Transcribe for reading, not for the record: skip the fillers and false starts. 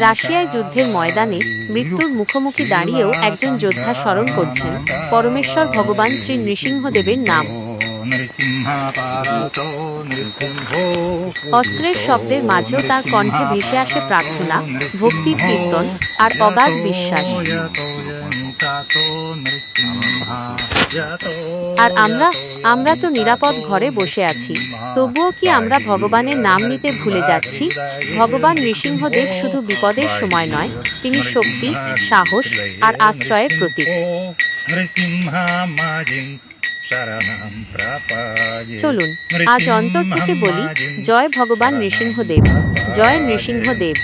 রাশিয়ায় যুদ্ধের ময়দানে মৃত্যুর মুখোমুখি দাঁড়িয়েও একজন যোদ্ধা স্মরণ করছেন পরমেশ্বর ভগবান শ্রী নৃসিংহদেবের নাম। অস্ত্রের শব্দের মাঝেও তার কণ্ঠে ভেসে আসে প্রার্থনা, ভক্তির কীর্তন আর অগাধ বিশ্বাস। আর আমরা তো নিরাপদ ঘরে বসে আছি, তবুও কি আমরা ভগবানের নাম নিতে ভুলে যাচ্ছি? ভগবান নৃসিংহদেব শুধু বিপদের সময় নয়, তিনি শক্তি, সাহস আর আশ্রয়ের প্রতীক। চলুন আজ অন্তর থেকে বলি, জয় ভগবান নৃসিংহদেব, জয় নৃসিংহদেব।